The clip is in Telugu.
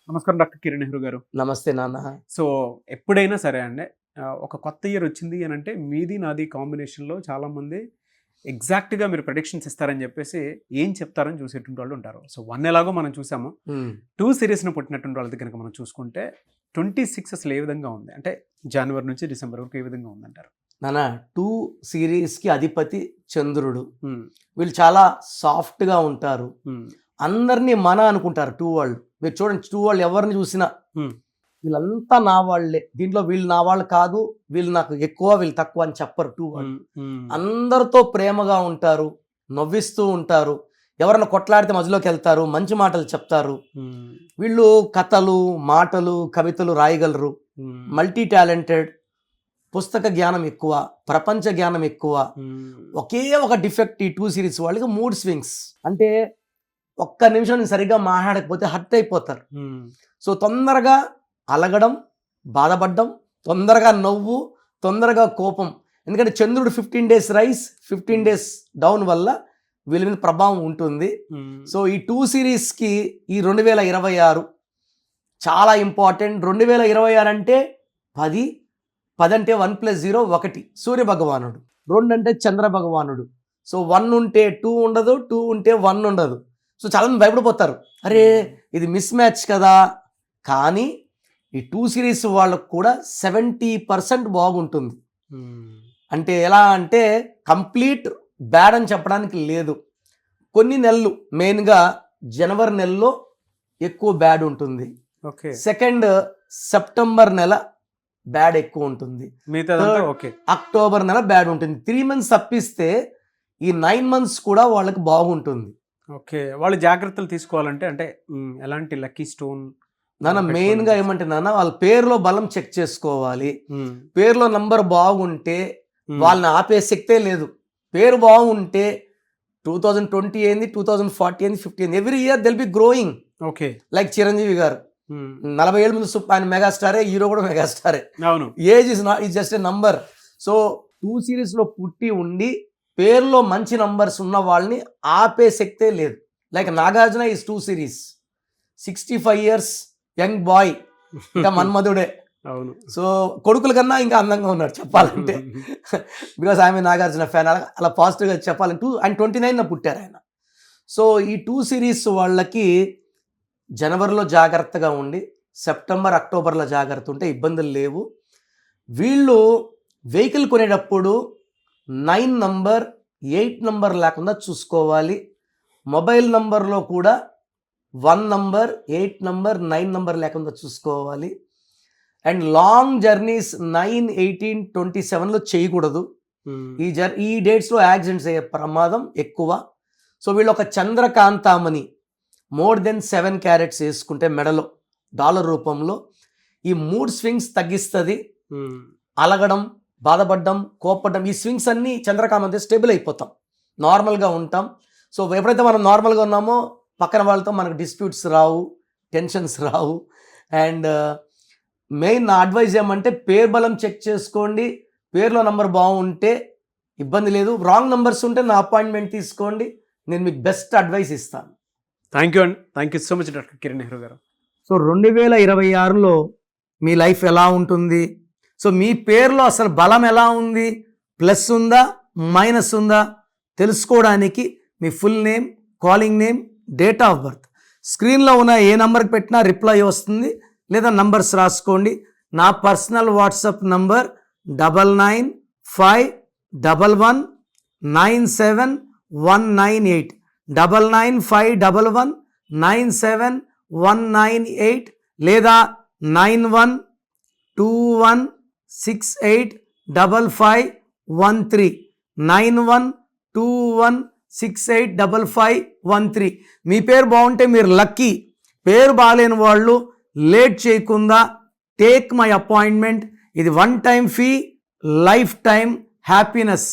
నమస్కారం డాక్టర్ కిరణ్ నెహ్రూ గారు. నమస్తే నాన్న. సో ఎప్పుడైనా సరే అండి ఒక కొత్త ఇయర్ వచ్చింది అని అంటే మీది నాది కాంబినేషన్‌లో చాలామంది ఎగ్జాక్ట్‌గా మీరు ప్రెడిక్షన్స్ ఇస్తారని చెప్పేసి ఏం చెప్తారని చూసేటువంటి వాళ్ళు ఉంటారు. సో 1 ఎలాగో మనం చూసాము. 2 సిరీస్‌ని పుట్టినటువంటి వాళ్ళది కనుక మనం చూసుకుంటే 26 అసలు ఏ విధంగా ఉంది? అంటే జనవరి నుంచి డిసెంబర్ వరకు ఏ విధంగా ఉందంటారు? నాన్న 2 సిరీస్‌కి అధిపతి చంద్రుడు. వీళ్ళు చాలా సాఫ్ట్‌గా ఉంటారు. అందరినీ మన అనుకుంటారు 2 వాళ్ళు. మీరు చూడండి 2 వాళ్ళు ఎవరిని చూసినా వీళ్ళంతా నా వాళ్ళే, దీంట్లో వీళ్ళు నా వాళ్ళు కాదు, వీళ్ళు నాకు ఎక్కువ వీళ్ళు తక్కువ అని చెప్పరు 2 వాళ్ళు. అందరితో ప్రేమగా ఉంటారు, నవ్విస్తూ ఉంటారు, ఎవరైనా కొట్లాడితే మధ్యలోకి వెళ్తారు, మంచి మాటలు చెప్తారు. వీళ్ళు కథలు, మాటలు, కవితలు రాయగలరు, మల్టీ టాలెంటెడ్, పుస్తక జ్ఞానం ఎక్కువ, ప్రపంచ జ్ఞానం ఎక్కువ. ఒకే ఒక డిఫెక్ట్ ఈ 2 సిరీస్ వాళ్ళకి మూడ్ స్వింగ్స్. అంటే ఒక్క నిమిషం నేను సరిగ్గా మాట్లాడకపోతే హర్ట్ అయిపోతారు. సో తొందరగా అలగడం, బాధపడడం, తొందరగా నవ్వు, తొందరగా కోపం. ఎందుకంటే చంద్రుడు 15 డేస్ రైస్ 15 డేస్ డౌన్ వల్ల వీళ్ళ మీద ప్రభావం ఉంటుంది. సో ఈ 2 సిరీస్కి ఈ 2026 చాలా ఇంపార్టెంట్. 2026 అంటే 10 అంటే 1+0 1 సూర్య భగవానుడు, 2 అంటే చంద్ర భగవానుడు. సో 1 ఉంటే 2 ఉండదు, 2 ఉంటే 1 ఉండదు. సో చాలామంది భయపడిపోతారు, అరే ఇది మిస్ మ్యాచ్ కదా. కానీ ఈ 2 సిరీస్ వాళ్ళకు కూడా 70% బాగుంటుంది. అంటే ఎలా అంటే కంప్లీట్ బ్యాడ్ అని చెప్పడానికి లేదు. కొన్ని నెలలు మెయిన్గా జనవరి నెలలో ఎక్కువ బ్యాడ్ ఉంటుంది. సెకండ్ సెప్టెంబర్ నెల బ్యాడ్ ఎక్కువ ఉంటుంది. అక్టోబర్ నెల బ్యాడ్ ఉంటుంది. 3 మంత్స్ తప్పిస్తే ఈ 9 మంత్స్ కూడా వాళ్ళకి బాగుంటుంది. ఓకే, వాళ్ళు జాగ్రత్తలు తీసుకోవాలంటే అంటే ఎలాంటి లక్కీ స్టోన్ నాన్న మెయిన్గా ఏమంటే నాన్న వాళ్ళ పేరులో బలం చెక్ చేసుకోవాలి. పేరులో నంబర్ బాగుంటే వాళ్ళని ఆపే శక్తే లేదు. పేరు బాగుంటే 2020 ఏంది, 2040 ఏంది, 50 ఏంది, every year they'll be growing. Okay, like Chiranjeevi garu 40 ఏళ్ళ ముందు ఆయన మెగాస్టారే, హీరో కూడా మెగాస్టారే. అవును, age is not, is just a number. So 2 సిరీస్లో పుట్టి ఉండి పేరులో మంచి నంబర్స్ ఉన్న వాళ్ళని ఆపే శక్తే లేదు. Like Nagarjuna is 2 series, 65 years young boy, ఇంకా మన్మధుడే. అవును, సో కొడుకుల కన్నా ఇంకా అందంగా ఉన్నాడు చెప్పాలంటే, బికాస్ ఆమె నాగార్జున ఫ్యాన్. అలా పాజిటివ్గా చెప్పాలంటే ఆయన 29న పుట్టారు ఆయన. సో ఈ 2 సిరీస్ వాళ్ళకి జనవరిలో జాగ్రత్తగా ఉండి సెప్టెంబర్ అక్టోబర్లో జాగ్రత్త ఉంటే ఇబ్బందులు లేవు. వీళ్ళు వెహికల్ కొనేటప్పుడు 9 నంబర్ 8 నంబర్ లేకుండా చూసుకోవాలి. మొబైల్ నంబర్లో కూడా 1 నంబర్ 8 నంబర్ 9 నంబర్ లేకుండా చూసుకోవాలి. అండ్ లాంగ్ జర్నీస్ 9, 18, 27లో చేయకూడదు. ఈ డేట్స్లో యాక్సిడెంట్స్ అయ్యే ప్రమాదం ఎక్కువ. సో వీళ్ళు ఒక చంద్రకాంతామణి మోర్ దెన్ 7 క్యారెట్స్ వేసుకుంటే మెడలో డాలర్ రూపంలో ఈ మూడ్ స్వింగ్స్ తగ్గిస్తుంది. అలగడం, బాధపడడం, కోపడడం, ఈ స్వింగ్స్ అన్నీ చంద్రకాంతం స్టేబుల్ అయిపోతాం, నార్మల్గా ఉంటాం. సో ఎప్పుడైతే మనం నార్మల్గా ఉన్నామో పక్కన వాళ్ళతో మనకు disputes Rao, tensions Rao. And main నా అడ్వైజ్ ఏమంటే పేరు బలం చెక్ చేసుకోండి. పేరులో నంబర్ బాగుంటే ఇబ్బంది లేదు. రాంగ్ నంబర్స్ ఉంటే నా అపాయింట్మెంట్ తీసుకోండి, నేను మీకు బెస్ట్ అడ్వైస్ ఇస్తాను. థ్యాంక్ యూ అండి, thank you so much doctor Kiran Nehru గారు. సో 2026లో మీ లైఫ్ ఎలా ఉంటుంది? సో మీ పేరులో అసలు బలం ఎలా ఉంది, ప్లస్ ఉందా మైనస్ ఉందా తెలుసుకోవడానికి మీ full name, calling name, date of birth స్క్రీన్లో ఉన్న ఏ నంబర్కి పెట్టినా రిప్లై వస్తుంది, లేదా నంబర్స్ రాసుకోండి. నా పర్సనల్ వాట్సాప్ నంబర్ 9951197198 9951197198 లేదా 9121685513 9121685513. మీ పేరు బాగుంటే మీరు లక్కీ. పేరు బాగాలేని వాళ్ళు లేట్ చేయకుండా టేక్ మై అపాయింట్మెంట్. ఇది 1 time fee, life time happiness.